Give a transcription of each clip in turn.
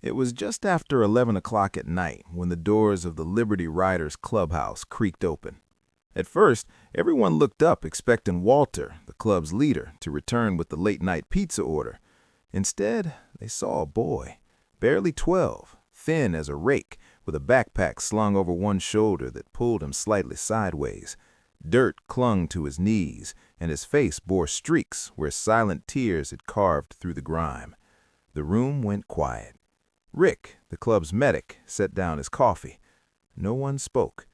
It was just after 11 o'clock at night when the doors of the Liberty Riders clubhouse creaked open. At first, everyone looked up expecting Walter, the club's leader, to return with the late-night pizza order. Instead, they saw a boy, barely 12, thin as a rake, with a backpack slung over one shoulder that pulled him slightly sideways. Dirt clung to his knees, and his face bore streaks where silent tears had carved through the grime. The room went quiet. Rick, the club's medic, set down his coffee. No one spoke.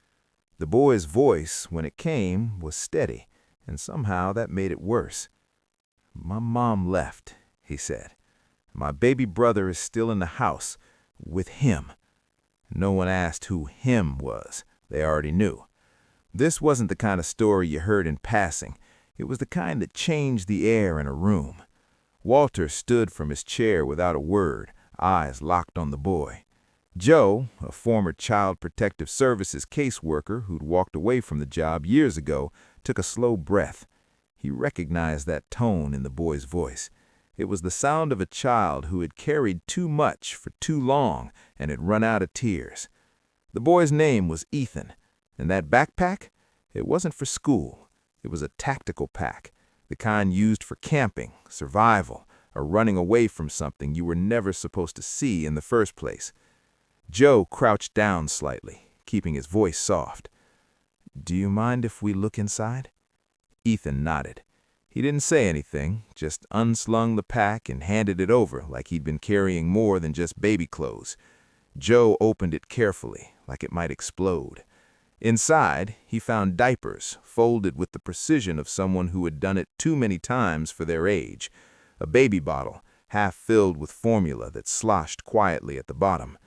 The boy's voice, when it came, was steady, and somehow that made it worse. "My mom left," he said. "My baby brother is still in the house, with him." No one asked who him was. They already knew. This wasn't the kind of story you heard in passing. It was the kind that changed the air in a room. Walter stood from his chair without a word, eyes locked on the boy. Joe, a former Child Protective Services caseworker who'd walked away from the job years ago, took a slow breath. He recognized that tone in the boy's voice. It was the sound of a child who had carried too much for too long and had run out of tears. The boy's name was Ethan, and that backpack? It wasn't for school. It was a tactical pack, the kind used for camping, survival, or running away from something you were never supposed to see in the first place. Joe crouched down slightly, keeping his voice soft. "Do you mind if we look inside?" Ethan nodded. He didn't say anything, just unslung the pack and handed it over like he'd been carrying more than just baby clothes. Joe opened it carefully, like it might explode. Inside, he found diapers, folded with the precision of someone who had done it too many times for their age. A baby bottle, half filled with formula that sloshed quietly at the bottom.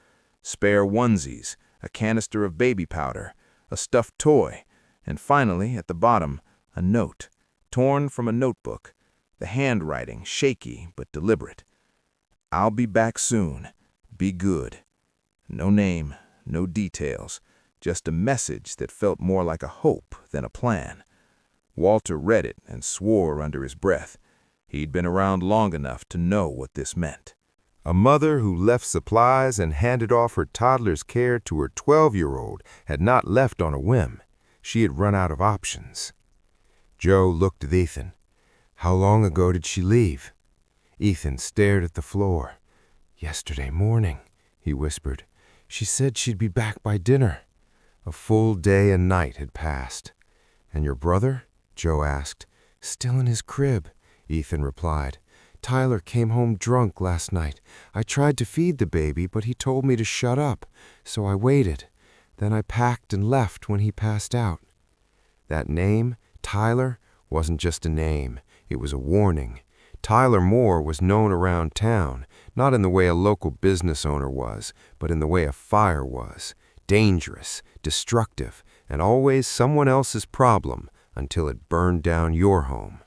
Spare onesies, a canister of baby powder, a stuffed toy, and finally, at the bottom, a note, torn from a notebook, the handwriting shaky but deliberate. "I'll be back soon. Be good." No name, no details, just a message that felt more like a hope than a plan. Walter read it and swore under his breath. He'd been around long enough to know what this meant. A mother who left supplies and handed off her toddler's care to her 12-year-old had not left on a whim. She had run out of options. Joe looked at Ethan. "How long ago did she leave?" Ethan stared at the floor. "Yesterday morning," he whispered. "She said she'd be back by dinner." A full day and night had passed. "And your brother?" Joe asked. "Still in his crib," Ethan replied. "Tyler came home drunk last night. I tried to feed the baby, but he told me to shut up, so I waited. Then I packed and left when he passed out." That name, Tyler, wasn't just a name. It was a warning. Tyler Moore was known around town, not in the way a local business owner was, but in the way a fire was. Dangerous, destructive, and always someone else's problem until it burned down your home.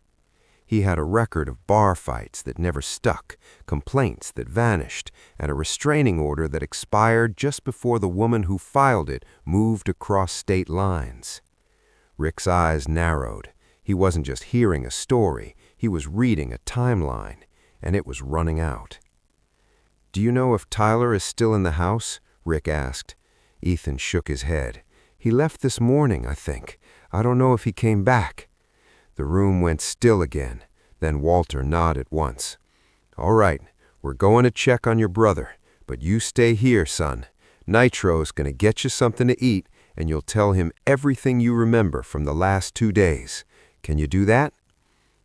He had a record of bar fights that never stuck, complaints that vanished, and a restraining order that expired just before the woman who filed it moved across state lines. Rick's eyes narrowed. He wasn't just hearing a story, he was reading a timeline, and it was running out. "Do you know if Tyler is still in the house?" Rick asked. Ethan shook his head. "He left this morning, I think. I don't know if he came back." The room went still again. Then Walter nodded once. "All right, we're going to check on your brother, but you stay here, son. Nitro's going to get you something to eat, and you'll tell him everything you remember from the last 2 days. Can you do that?"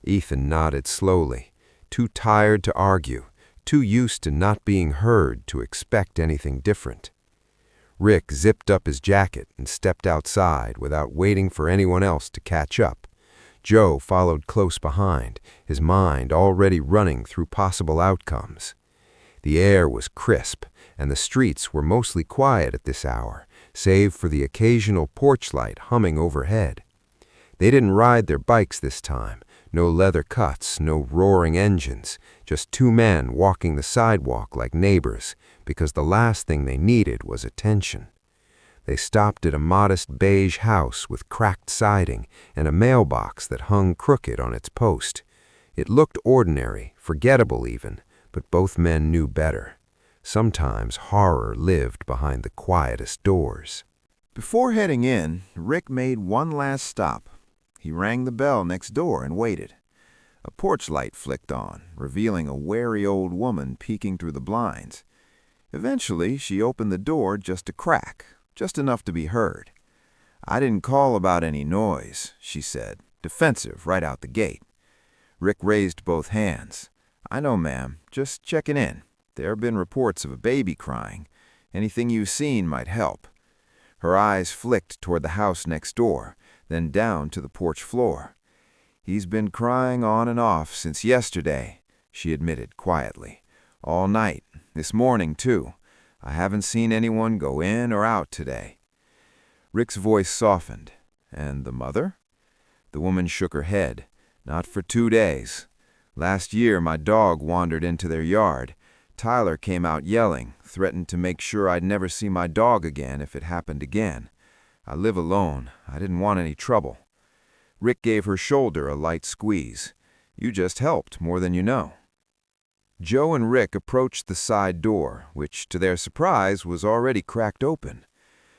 Ethan nodded slowly, too tired to argue, too used to not being heard to expect anything different. Rick zipped up his jacket and stepped outside without waiting for anyone else to catch up. Joe followed close behind, his mind already running through possible outcomes. The air was crisp, and the streets were mostly quiet at this hour, save for the occasional porch light humming overhead. They didn't ride their bikes this time, no leather cuts, no roaring engines, just 2 men walking the sidewalk like neighbors, because the last thing they needed was attention. They stopped at a modest beige house with cracked siding and a mailbox that hung crooked on its post. It looked ordinary, forgettable even, but both men knew better. Sometimes horror lived behind the quietest doors. Before heading in, Rick made one last stop. He rang the bell next door and waited. A porch light flicked on, revealing a wary old woman peeking through the blinds. Eventually, she opened the door just a crack, just enough to be heard. "I didn't call about any noise," she said, defensive right out the gate. Rick raised both hands. "I know, ma'am. Just checking in. There have been reports of a baby crying. Anything you've seen might help." Her eyes flicked toward the house next door, then down to the porch floor. "He's been crying on and off since yesterday," she admitted quietly. "All night. This morning, too. I haven't seen anyone go in or out today." Rick's voice softened. "And the mother?" The woman shook her head. "Not for 2 days. Last year, my dog wandered into their yard. Tyler came out yelling, threatened to make sure I'd never see my dog again if it happened again. I live alone. I didn't want any trouble." Rick gave her shoulder a light squeeze. "You just helped more than you know." Joe and Rick approached the side door, which, to their surprise, was already cracked open.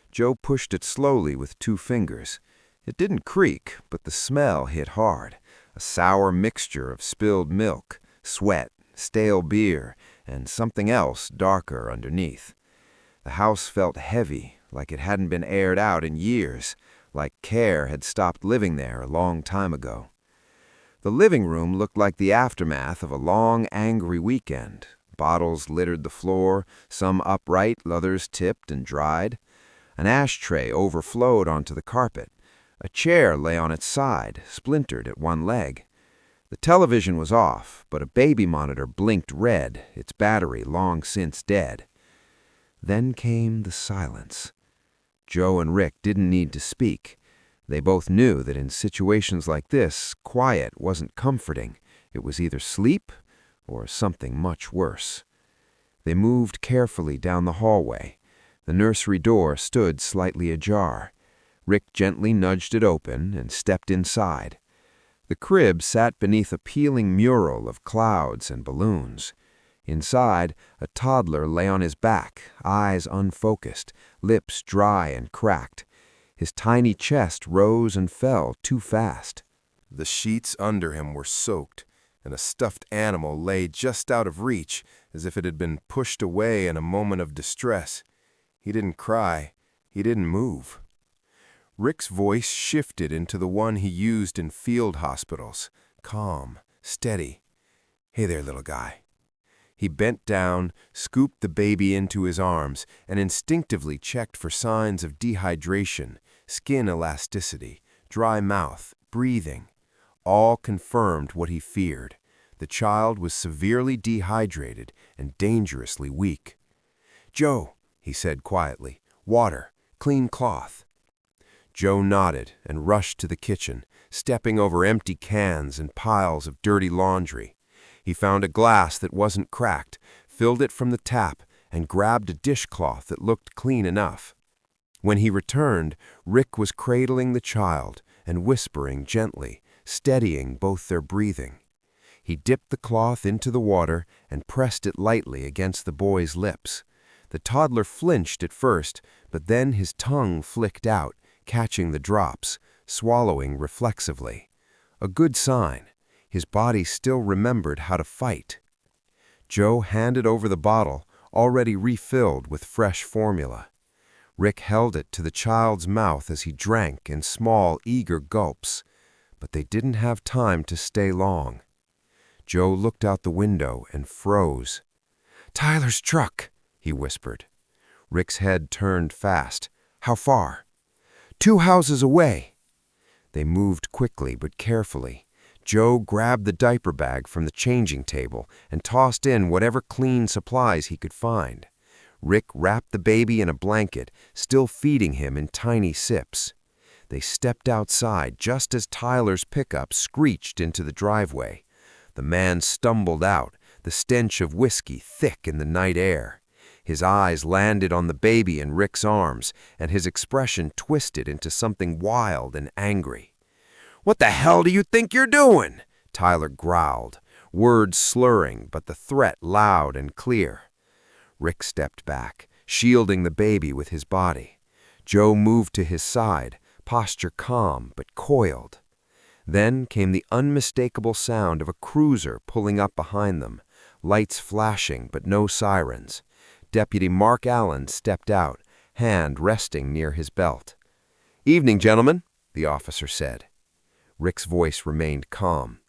Joe pushed it slowly with 2 fingers. It didn't creak, but the smell hit hard, a sour mixture of spilled milk, sweat, stale beer, and something else darker underneath. The house felt heavy, like it hadn't been aired out in years, like care had stopped living there a long time ago. The living room looked like the aftermath of a long, angry weekend. Bottles littered the floor, some upright, others tipped and dried. An ashtray overflowed onto the carpet. A chair lay on its side, splintered at one leg. The television was off, but a baby monitor blinked red, its battery long since dead. Then came the silence. Joe and Rick didn't need to speak. They both knew that in situations like this, quiet wasn't comforting. It was either sleep or something much worse. They moved carefully down the hallway. The nursery door stood slightly ajar. Rick gently nudged it open and stepped inside. The crib sat beneath a peeling mural of clouds and balloons. Inside, a toddler lay on his back, eyes unfocused, lips dry and cracked. His tiny chest rose and fell too fast. The sheets under him were soaked, and a stuffed animal lay just out of reach, as if it had been pushed away in a moment of distress. He didn't cry. He didn't move. Rick's voice shifted into the one he used in field hospitals, calm, steady. "Hey there, little guy." He bent down, scooped the baby into his arms, and instinctively checked for signs of dehydration, skin elasticity, dry mouth, breathing. All confirmed what he feared. The child was severely dehydrated and dangerously weak. "Joe," he said quietly, "water, clean cloth." Joe nodded and rushed to the kitchen, stepping over empty cans and piles of dirty laundry. He found a glass that wasn't cracked, filled it from the tap, and grabbed a dishcloth that looked clean enough. When he returned, Rick was cradling the child and whispering gently, steadying both their breathing. He dipped the cloth into the water and pressed it lightly against the boy's lips. The toddler flinched at first, but then his tongue flicked out, catching the drops, swallowing reflexively. A good sign. His body still remembered how to fight. Joe handed over the bottle, already refilled with fresh formula. Rick held it to the child's mouth as he drank in small, eager gulps, but they didn't have time to stay long. Joe looked out the window and froze. "Tyler's truck," he whispered. Rick's head turned fast. "How far?" "2 houses away." They moved quickly but carefully. Joe grabbed the diaper bag from the changing table and tossed in whatever clean supplies he could find. Rick wrapped the baby in a blanket, still feeding him in tiny sips. They stepped outside just as Tyler's pickup screeched into the driveway. The man stumbled out, the stench of whiskey thick in the night air. His eyes landed on the baby in Rick's arms, and his expression twisted into something wild and angry. "What the hell do you think you're doing?" Tyler growled, words slurring, but the threat loud and clear. Rick stepped back, shielding the baby with his body. Joe moved to his side, posture calm but coiled. Then came the unmistakable sound of a cruiser pulling up behind them, lights flashing but no sirens. Deputy Mark Allen stepped out, hand resting near his belt. "Evening, gentlemen," the officer said. Rick's voice remained calm.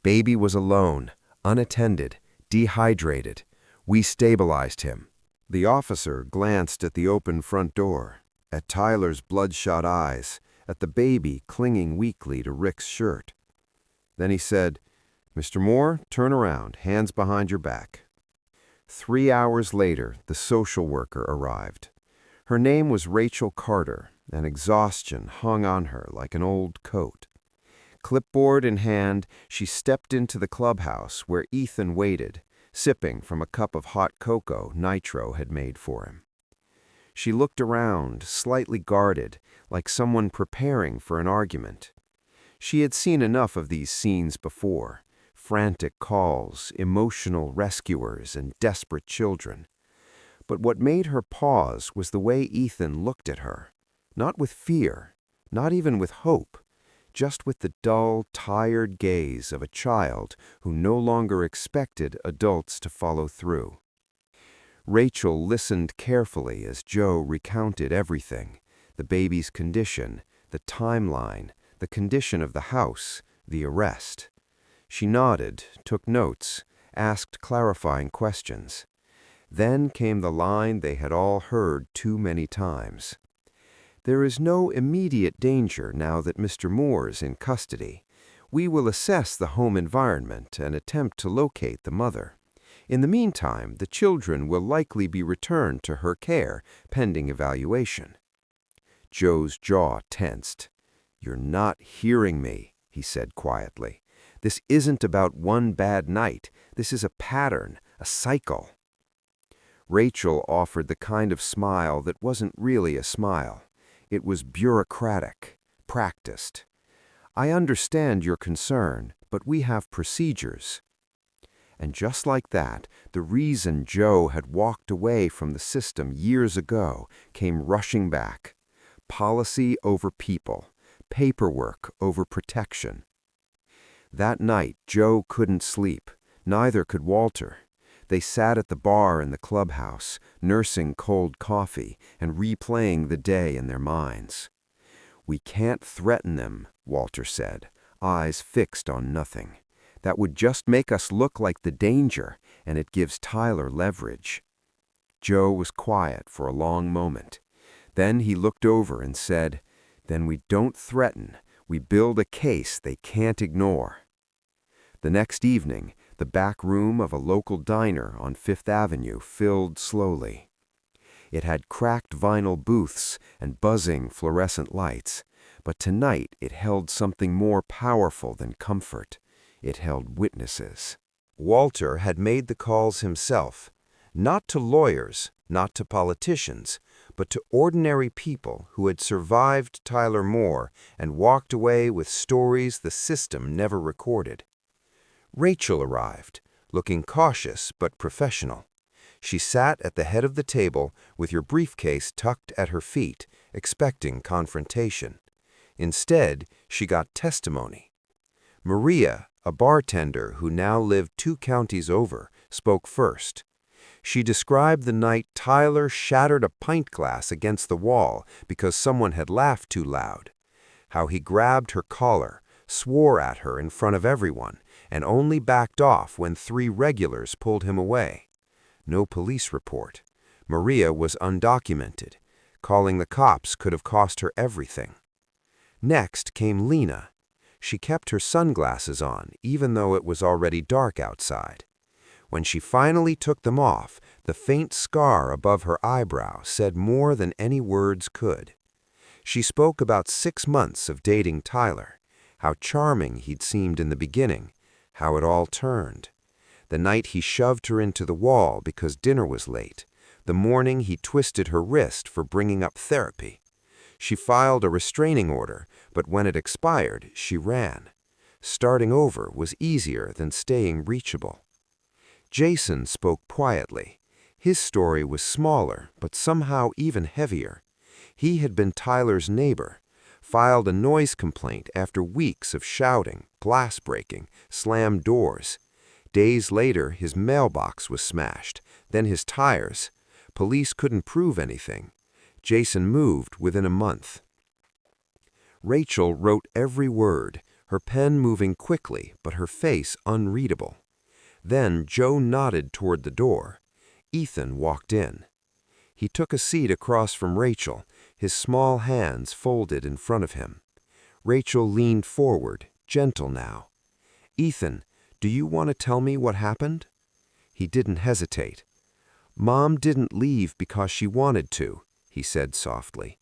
Baby was alone, unattended, dehydrated. We stabilized him. The officer glanced at the open front door, at Tyler's bloodshot eyes, at the baby clinging weakly to Rick's shirt. Then he said, "Mr. Moore, turn around, hands behind your back." 3 hours later, the social worker arrived. Her name was Rachel Carter, and exhaustion hung on her like an old coat. Clipboard in hand, she stepped into the clubhouse where Ethan waited, sipping from a cup of hot cocoa Nitro had made for him. She looked around, slightly guarded, like someone preparing for an argument. She had seen enough of these scenes before: frantic calls, emotional rescuers, and desperate children. But what made her pause was the way Ethan looked at her. Not with fear, not even with hope, just with the dull, tired gaze of a child who no longer expected adults to follow through. Rachel listened carefully as Joe recounted everything: the baby's condition, the timeline, the condition of the house, the arrest. She nodded, took notes, asked clarifying questions. Then came the line they had all heard too many times. "There is no immediate danger now that Mr. Moore's in custody. We will assess the home environment and attempt to locate the mother. In the meantime, the children will likely be returned to her care, pending evaluation." Joe's jaw tensed. "You're not hearing me," he said quietly. "This isn't about one bad night. This is a pattern, a cycle." Rachel offered the kind of smile that wasn't really a smile. It was bureaucratic, practiced. "I understand your concern, but we have procedures." And just like that, the reason Joe had walked away from the system years ago came rushing back. Policy over people, paperwork over protection. That night, Joe couldn't sleep. Neither could Walter. They sat at the bar in the clubhouse, nursing cold coffee and replaying the day in their minds. "We can't threaten them," Walter said, eyes fixed on nothing. "That would just make us look like the danger, and it gives Tyler leverage." Joe was quiet for a long moment. Then he looked over and said, "Then we don't threaten. We build a case they can't ignore." The next evening, the back room of a local diner on Fifth Avenue filled slowly. It had cracked vinyl booths and buzzing fluorescent lights, but tonight it held something more powerful than comfort. It held witnesses. Walter had made the calls himself, not to lawyers, not to politicians, but to ordinary people who had survived Tyler Moore and walked away with stories the system never recorded. Rachel arrived, looking cautious but professional. She sat at the head of the table with your briefcase tucked at her feet, expecting confrontation. Instead, she got testimony. Maria, a bartender who now lived 2 counties over, spoke first. She described the night Tyler shattered a pint glass against the wall because someone had laughed too loud, how he grabbed her collar, swore at her in front of everyone, and only backed off when 3 regulars pulled him away. No police report. Maria was undocumented. Calling the cops could have cost her everything. Next came Lena. She kept her sunglasses on, even though it was already dark outside. When she finally took them off, the faint scar above her eyebrow said more than any words could. She spoke about 6 months of dating Tyler, how charming he'd seemed in the beginning, how it all turned. The night he shoved her into the wall because dinner was late, the morning he twisted her wrist for bringing up therapy. She filed a restraining order, but when it expired, she ran. Starting over was easier than staying reachable. Jason spoke quietly. His story was smaller, but somehow even heavier. He had been Tyler's neighbor, filed a noise complaint after weeks of shouting, glass breaking, slammed doors. Days later, his mailbox was smashed, then his tires. Police couldn't prove anything. Jason moved within a month. Rachel wrote every word, her pen moving quickly, but her face unreadable. Then Joe nodded toward the door. Ethan walked in. He took a seat across from Rachel, his small hands folded in front of him. Rachel leaned forward, gentle now. "Ethan, do you want to tell me what happened?" He didn't hesitate. "Mom didn't leave because she wanted to," he said softly.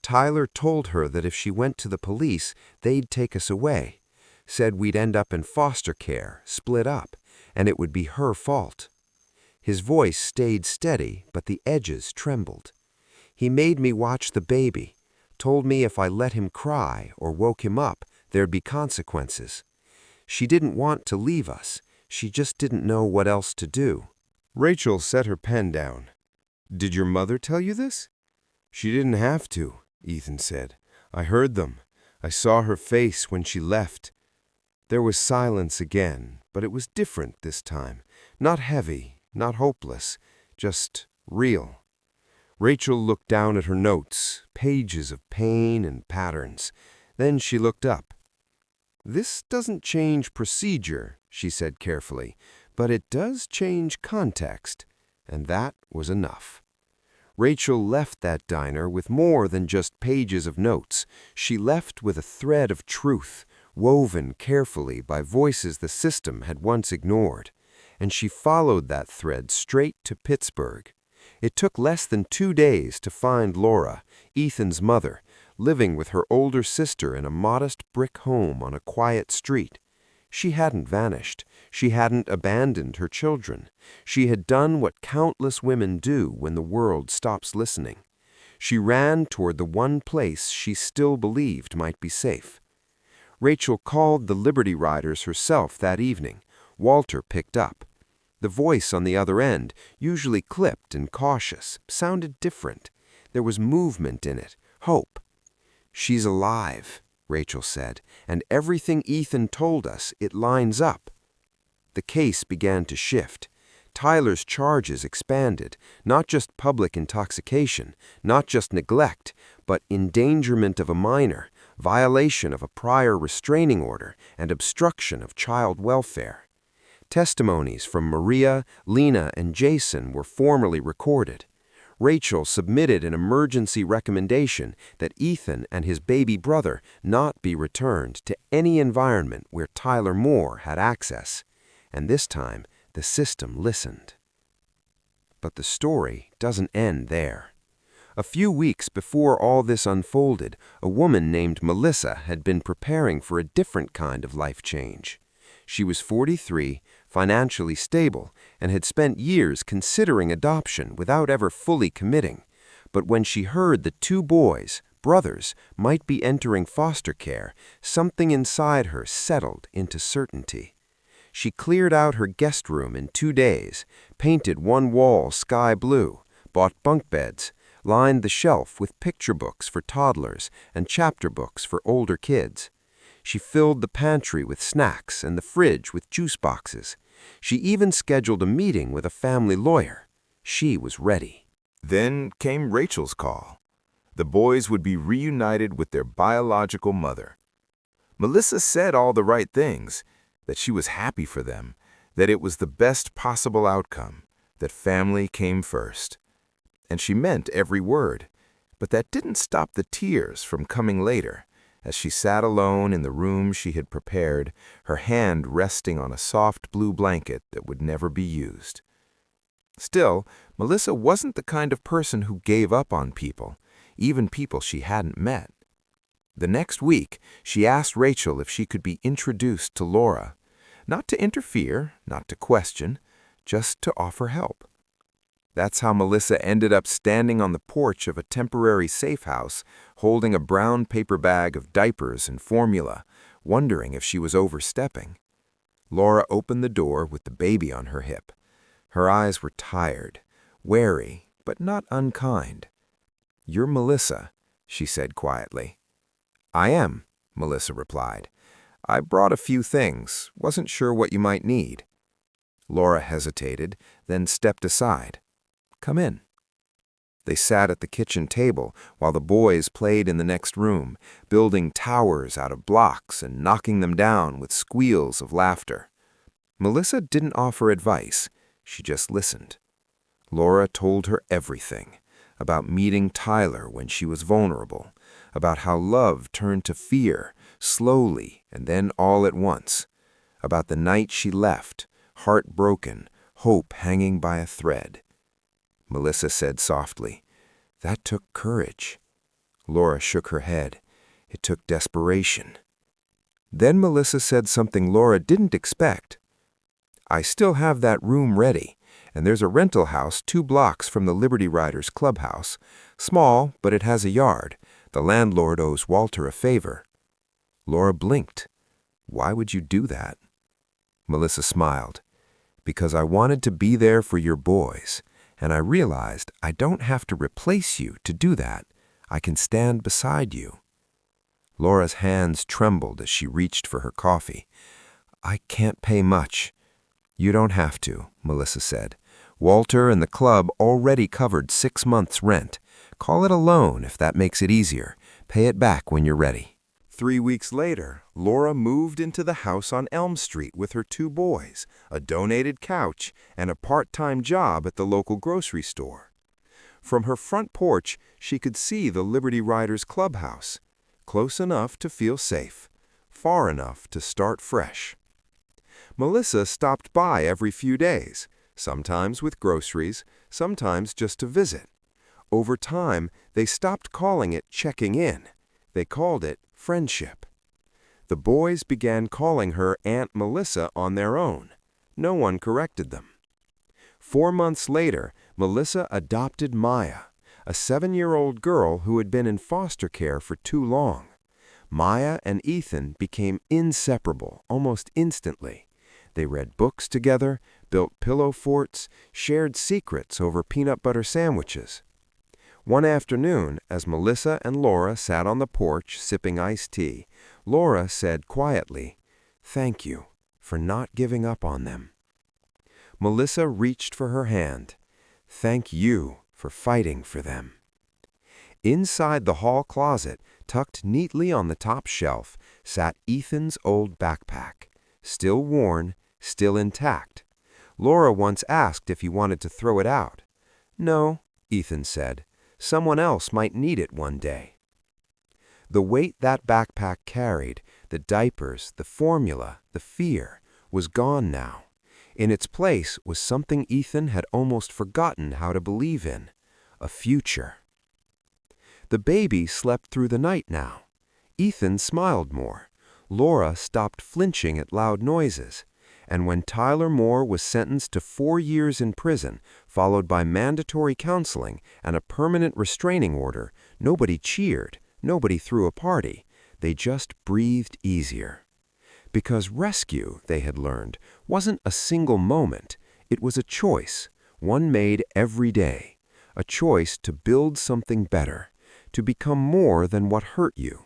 "Tyler told her that if she went to the police, they'd take us away. Said we'd end up in foster care, split up, and it would be her fault." His voice stayed steady, but the edges trembled. "He made me watch the baby, told me if I let him cry or woke him up, there'd be consequences. She didn't want to leave us. She just didn't know what else to do." Rachel set her pen down. "Did your mother tell you this?" "She didn't have to," Ethan said. "I heard them. I saw her face when she left." There was silence again, but it was different this time. Not heavy, not hopeless, just real. Rachel looked down at her notes, pages of pain and patterns. Then she looked up. "This doesn't change procedure," she said carefully, "but it does change context." And that was enough. Rachel left that diner with more than just pages of notes. She left with a thread of truth, woven carefully by voices the system had once ignored. And she followed that thread straight to Pittsburgh. It took less than 2 days to find Laura, Ethan's mother, living with her older sister in a modest brick home on a quiet street. She hadn't vanished. She hadn't abandoned her children. She had done what countless women do when the world stops listening. She ran toward the one place she still believed might be safe. Rachel called the Liberty Riders herself that evening. Walter picked up. The voice on the other end, usually clipped and cautious, sounded different. There was movement in it, hope. "She's alive," Rachel said, "and everything Ethan told us, it lines up." The case began to shift. Tyler's charges expanded, not just public intoxication, not just neglect, but endangerment of a minor, violation of a prior restraining order, and obstruction of child welfare. Testimonies from Maria, Lena, and Jason were formally recorded. Rachel submitted an emergency recommendation that Ethan and his baby brother not be returned to any environment where Tyler Moore had access. And this time, the system listened. But the story doesn't end there. A few weeks before all this unfolded, a woman named Melissa had been preparing for a different kind of life change. She was 43, financially stable, and had spent years considering adoption without ever fully committing. But when she heard that 2 boys, brothers, might be entering foster care, something inside her settled into certainty. She cleared out her guest room in 2 days, painted one wall sky blue, bought bunk beds, lined the shelf with picture books for toddlers and chapter books for older kids. She filled the pantry with snacks and the fridge with juice boxes. She even scheduled a meeting with a family lawyer. She was ready. Then came Rachel's call. The boys would be reunited with their biological mother. Melissa said all the right things, that she was happy for them, that it was the best possible outcome, that family came first. And she meant every word, but that didn't stop the tears from coming later, as she sat alone in the room she had prepared, her hand resting on a soft blue blanket that would never be used. Still, Melissa wasn't the kind of person who gave up on people, even people she hadn't met. The next week, she asked Rachel if she could be introduced to Laura, not to interfere, not to question, just to offer help. That's how Melissa ended up standing on the porch of a temporary safe house, holding a brown paper bag of diapers and formula, wondering if she was overstepping. Laura opened the door with the baby on her hip. Her eyes were tired, wary, but not unkind. "You're Melissa," she said quietly. "I am," Melissa replied. "I brought a few things. Wasn't sure what you might need." Laura hesitated, then stepped aside. "Come in." They sat at the kitchen table while the boys played in the next room, building towers out of blocks and knocking them down with squeals of laughter. Melissa didn't offer advice. She just listened. Laura told her everything, about meeting Tyler when she was vulnerable, about how love turned to fear, slowly and then all at once, about the night she left, heartbroken, hope hanging by a thread. Melissa said softly, "That took courage." Laura shook her head. "It took desperation." Then Melissa said something Laura didn't expect. "I still have that room ready, and there's a rental house 2 blocks from the Liberty Riders clubhouse. Small, but it has a yard. The landlord owes Walter a favor." Laura blinked. "Why would you do that?" Melissa smiled. "Because I wanted to be there for your boys, and I realized I don't have to replace you to do that. I can stand beside you." Laura's hands trembled as she reached for her coffee. "I can't pay much." "You don't have to," Melissa said. "Walter and the club already covered 6 months' rent. Call it a loan if that makes it easier. Pay it back when you're ready." 3 weeks later, Laura moved into the house on Elm Street with her 2 boys, a donated couch, and a part-time job at the local grocery store. From her front porch, she could see the Liberty Riders clubhouse, close enough to feel safe, far enough to start fresh. Melissa stopped by every few days, sometimes with groceries, sometimes just to visit. Over time, they stopped calling it checking in. They called it friendship. The boys began calling her Aunt Melissa on their own. No one corrected them. 4 months later, Melissa adopted Maya, a 7-year-old girl who had been in foster care for too long. Maya and Ethan became inseparable almost instantly. They read books together, built pillow forts, shared secrets over peanut butter sandwiches. One afternoon, as Melissa and Laura sat on the porch sipping iced tea, Laura said quietly, "Thank you for not giving up on them." Melissa reached for her hand. "Thank you for fighting for them." Inside the hall closet, tucked neatly on the top shelf, sat Ethan's old backpack, still worn, still intact. Laura once asked if he wanted to throw it out. "No," Ethan said. "Someone else might need it one day." The weight that backpack carried, the diapers, the formula, the fear, was gone now. In its place was something Ethan had almost forgotten how to believe in, a future. The baby slept through the night now. Ethan smiled more. Laura stopped flinching at loud noises. And when Tyler Moore was sentenced to 4 years in prison, followed by mandatory counseling and a permanent restraining order, nobody cheered, nobody threw a party. They just breathed easier. Because rescue, they had learned, wasn't a single moment. It was a choice, one made every day. A choice to build something better, to become more than what hurt you.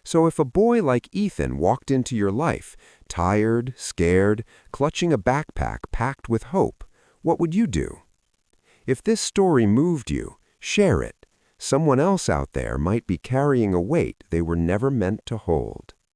So if a boy like Ethan walked into your life, tired, scared, clutching a backpack packed with hope, what would you do? If this story moved you, share it. Someone else out there might be carrying a weight they were never meant to hold.